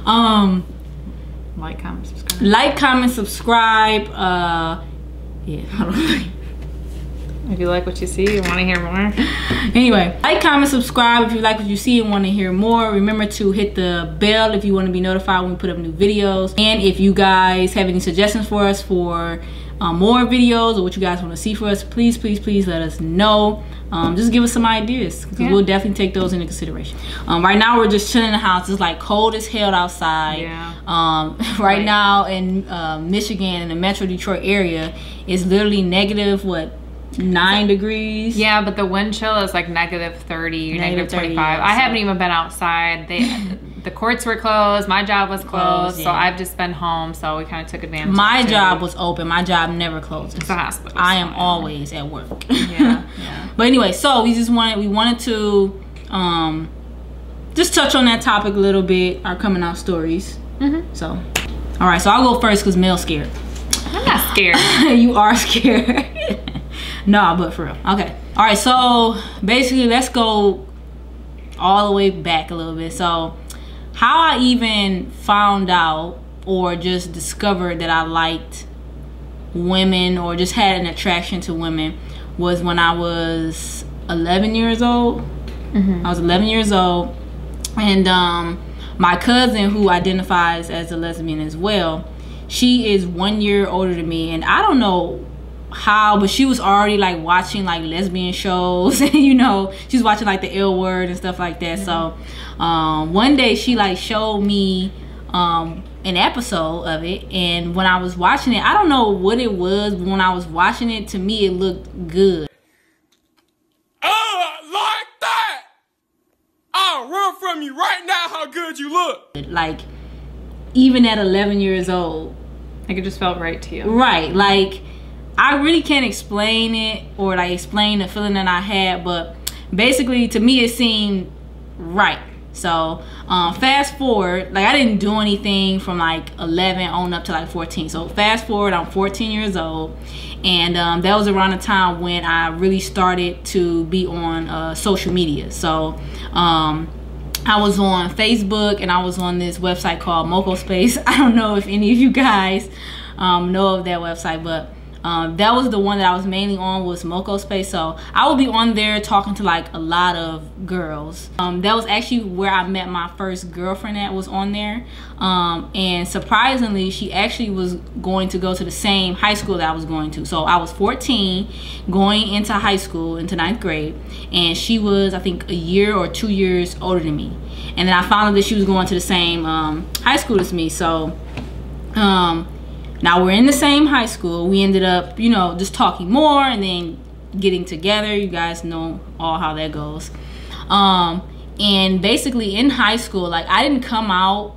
Like, comment, subscribe. Like, comment, subscribe. Yeah, I don't know. If you like what you see and want to hear more. Anyway, like, comment, subscribe if you like what you see and want to hear more. Remember to hit the bell if you want to be notified when we put up new videos. And if you guys have any suggestions for us for more videos or what you guys want to see for us, please, please, please let us know. Just give us some ideas, because we'll definitely take those into consideration. Right now we're just chilling in the house. It's like cold as hell outside. Yeah. Right now in Michigan, in the Metro Detroit area, it's literally negative, what, 9 degrees? Yeah, but the wind chill is like negative 30, negative 25. Yeah, I haven't even been outside. The courts were closed. My job was closed. So I've just been home. So we kind of took advantage. My job was open. My job never closes. It's a hospital. I am always at work. Yeah. But anyway, so we wanted to just touch on that topic a little bit. Our coming out stories. So, all right. So I'll go first because Mel's scared. I'm not scared. You are scared. No, but for real. Okay. All right. So basically, let's go all the way back a little bit. So how I even found out or just discovered that I liked women or just had an attraction to women was when I was 11 years old. I was 11 years old, and my cousin, who identifies as a lesbian as well, she is 1 year older than me, and I don't know how, but she was already like watching like lesbian shows, and you know, she was watching like the L Word and stuff like that. So one day she like showed me an episode of it, and when I was watching it, I don't know what it was, but when I was watching it, to me it looked good. Like that, I'll run from you right now how good you look. Like, even at 11 years old, like, it just felt right to you. Right. Like, I really can't explain it or like explain the feeling that I had, but basically to me it seemed right. So fast forward, like I didn't do anything from like 11 on up to like 14. So fast forward, I'm 14 years old, and that was around the time when I really started to be on social media. So I was on Facebook, and I was on this website called Moco Space. I don't know if any of you guys know of that website, but that was the one that I was mainly on, was Moco Space. So I would be on there talking to like a lot of girls. That was actually where I met my first girlfriend that was on there. And surprisingly, she actually was going to go to the same high school that I was going to. So I was 14 going into high school, into 9th grade, and she was, I think, a year or 2 years older than me. And then I found out that she was going to the same high school as me. So now we're in the same high school. We ended up, you know, just talking more and then getting together. You guys know all how that goes. And basically in high school, like I didn't come out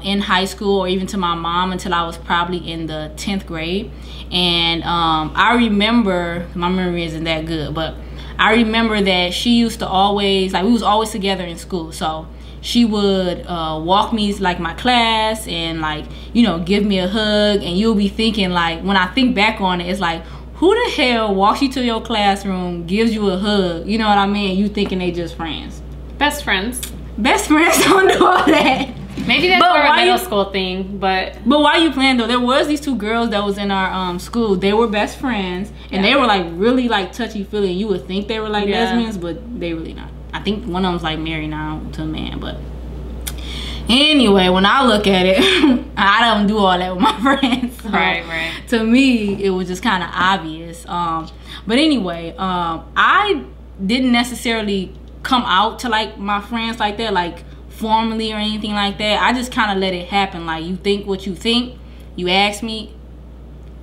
in high school or even to my mom until I was probably in the 10th grade. And I remember, my memory isn't that good, but I remember that she used to always, like we was always together in school. So she would walk me like my class and like, you know, give me a hug, and you'll be thinking like, when I think back on it, it's like, who the hell walks you to your classroom, gives you a hug, you know what I mean? You thinking they just friends. Best friends. Best friends don't do all that. Maybe that's more a middle school thing, but why you playing though? There was these two girls that was in our school. They were best friends, and they were like really like touchy-feely. You would think they were like lesbians, but they really not. I think one of them's like married now to a man, but anyway, when I look at it, I don't do all that with my friends. So right. To me, it was just kind of obvious. But anyway, I didn't necessarily come out to like my friends like that, like formally or anything like that. I just kind of let it happen. Like, you think what you think, you ask me,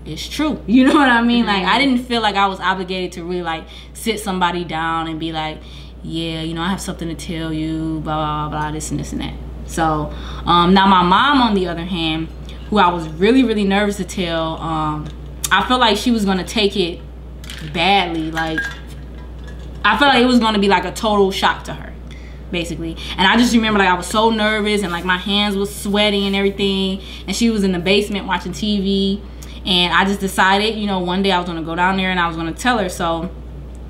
it's true. You know what I mean? Like, I didn't feel like I was obligated to really like sit somebody down and be like, yeah, you know, I have something to tell you, blah, blah, blah, this and this and that. So, now my mom, on the other hand, who I was really, really nervous to tell, I felt like she was going to take it badly. Like, I felt like it was going to be like a total shock to her, basically. And I just remember like I was so nervous, and like my hands was sweating and everything. And she was in the basement watching TV. And I just decided, you know, one day I was going to go down there and I was going to tell her. So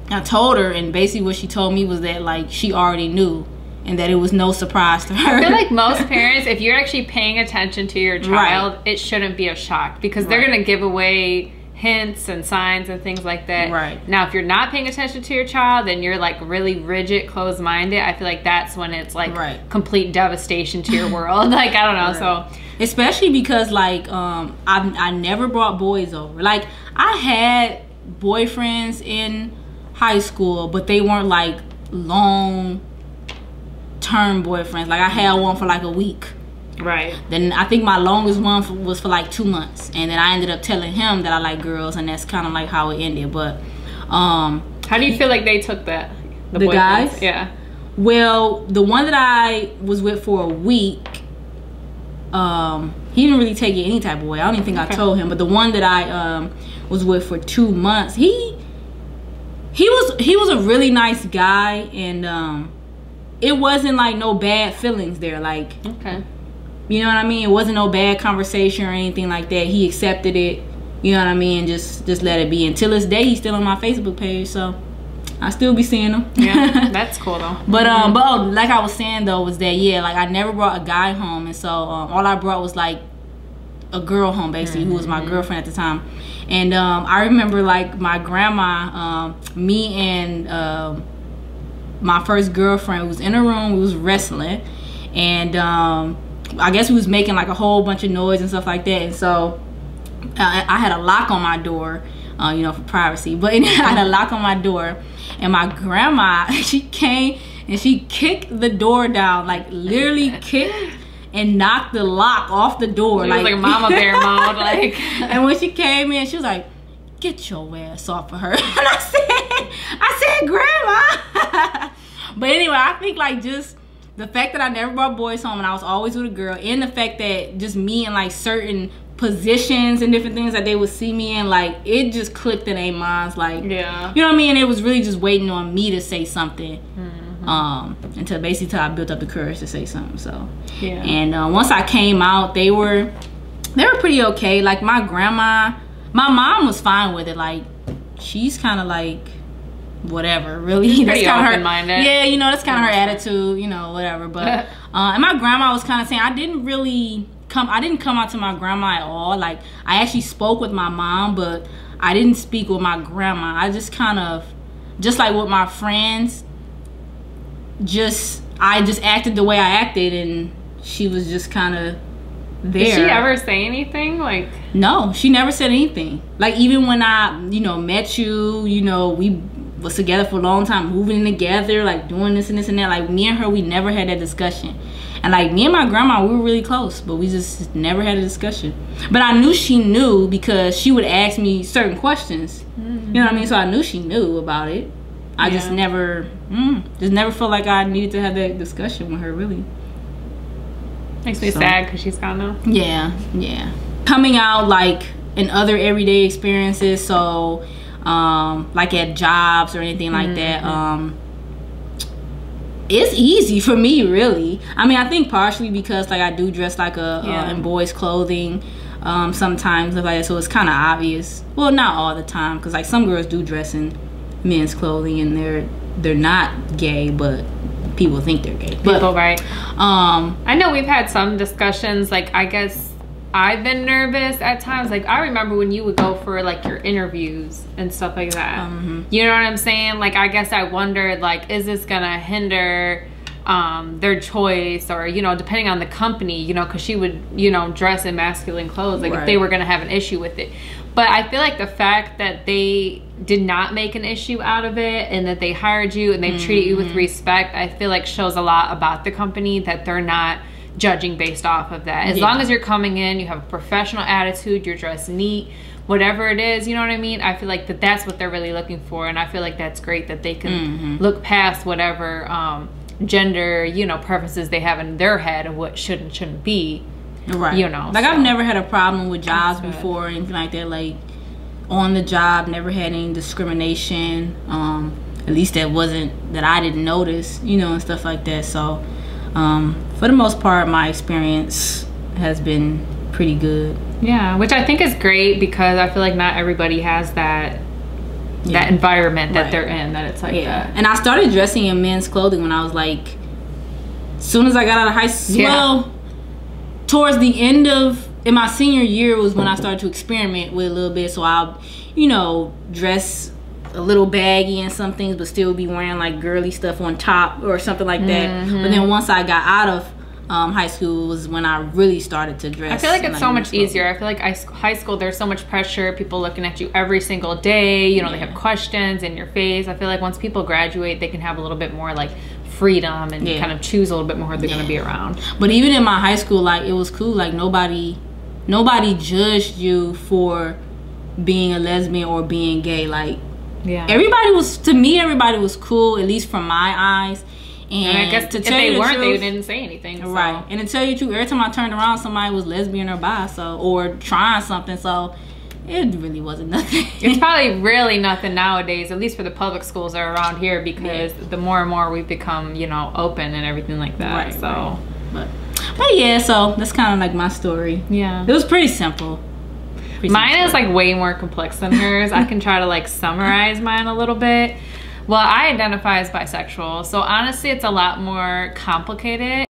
I told her, and basically what she told me was that like she already knew and that it was no surprise to her. I feel like most parents, if you're actually paying attention to your child, it shouldn't be a shock because they're going to give away hints and signs and things like that. Right. Now, if you're not paying attention to your child and you're like really rigid, closed-minded, I feel like that's when it's like complete devastation to your world. Like, I don't know. So especially because like I never brought boys over. Like, I had boyfriends in high school, but they weren't like long term boyfriends. Like, I had one for like a week. Right. Then I think my longest one was for like 2 months, and then I ended up telling him that I like girls, and that's kind of like how it ended. But how do you feel like they took that? The guys? Yeah. Well, the one that I was with for a week, he didn't really take it any type of way. I don't even think I told him. But the one that I was with for 2 months, he was a really nice guy, and it wasn't like no bad feelings there. Like, you know what I mean? It wasn't no bad conversation or anything like that. He accepted it, you know what I mean? Just let it be. Until this day, he's still on my Facebook page, so I still be seeing him. Yeah, that's cool though. But like I was saying though, was that like I never brought a guy home, and so all I brought was like a girl home, basically, who was my girlfriend at the time. And I remember like my grandma, me and my first girlfriend was in a room. We was wrestling, and I guess we was making like a whole bunch of noise and stuff like that. And so I had a lock on my door, you know, for privacy. But I had a lock on my door, and my grandma, she came and she kicked the door down, like literally kicked and knocked the lock off the door. She was like mama bear mode, like. And when she came in, she was like, "Get your ass off of her." And I said, "Grandma." But anyway, I think like just the fact that I never brought boys home and I was always with a girl, and the fact that just me in like certain positions and different things that they would see me in, like it just clicked in their minds, like, you know what I mean? It was really just waiting on me to say something, until I built up the courage to say something. So and once I came out, they were pretty okay. Like my mom was fine with it. Like, she's kind of like whatever, really. That's kind of her. Yeah, you know, that's kind of her attitude, you know, whatever. But and my grandma was kind of saying I didn't come out to my grandma at all. Like, I actually spoke with my mom, but I didn't speak with my grandma. I just kind of, just like with my friends, I just acted the way I acted, and she was just kind of there. Did she ever say anything? Like, no, she never said anything. Like, even when I, you know, met you, you know, we was together for a long time, moving together, like doing this and this and that. Like, me and her, we never had that discussion. And like me and my grandma, we were really close, but we just never had a discussion. But I knew she knew because she would ask me certain questions. You know what I mean? So I knew she knew about it. I just never felt like I needed to have that discussion with her, really. Makes me sad because she's gone now. Yeah. Coming out like in other everyday experiences, so like at jobs or anything like that, it's easy for me, really. I mean, I think partially because like I do dress like in boys' clothing sometimes, like that, so it's kind of obvious. Well, not all the time, because like some girls do dress in men's clothing and they're not gay, but people think they're gay. Right. I know we've had some discussions. Like, I guess I've been nervous at times. Like, I remember when you would go for like your interviews and stuff like that. You know what I'm saying? Like, I guess I wondered, like, is this gonna hinder their choice, or, you know, depending on the company, you know, because she would, you know, dress in masculine clothes, like if they were gonna have an issue with it. But I feel like the fact that they did not make an issue out of it, and that they hired you and they treated you with respect, I feel like shows a lot about the company, that they're not judging based off of that. As long as you're coming in, you have a professional attitude, you're dressed neat, whatever it is, you know what I mean? I feel like that's what they're really looking for, and I feel like that's great that they can look past whatever gender, you know, preferences they have in their head of what should and shouldn't be. Right. You know, like, I've never had a problem with jobs before or anything like that. Like, on the job, never had any discrimination. At least that I didn't notice, you know, and stuff like that. So for the most part, my experience has been pretty good. Yeah, which I think is great, because I feel like not everybody has that environment that they're in, that it's like that. And I started dressing in men's clothing when I was like soon as I got out of high school, Yeah. well, towards the end of in my senior year was when I started to experiment with a little bit. So I'll, dress a little baggy and some things, but still be wearing like girly stuff on top or something like that. But then once I got out of high school was when I really started to dress. I feel like it's so much easier. I feel like high school, there's so much pressure. People looking at you every single day. They have questions in your face. I feel like once people graduate, they can have a little bit more like freedom and kind of choose a little bit more who they're going to be around. But even in my high school, like, it was cool. Like, nobody judged you for being a lesbian or being gay. Like, everybody was cool, at least from my eyes. And I guess if they weren't, they didn't say anything. So. Right. And to tell you the truth, every time I turned around, somebody was lesbian or bi, or trying something. So it really wasn't nothing. It's probably really nothing nowadays, at least for the public schools that are around here, because the more and more we've become, open and everything like that. Right, But yeah, so that's kind of like my story. Yeah. It was pretty simple. Mine is like way more complex than hers. I can try to like summarize mine a little bit. Well, I identify as bisexual, so honestly it's a lot more complicated.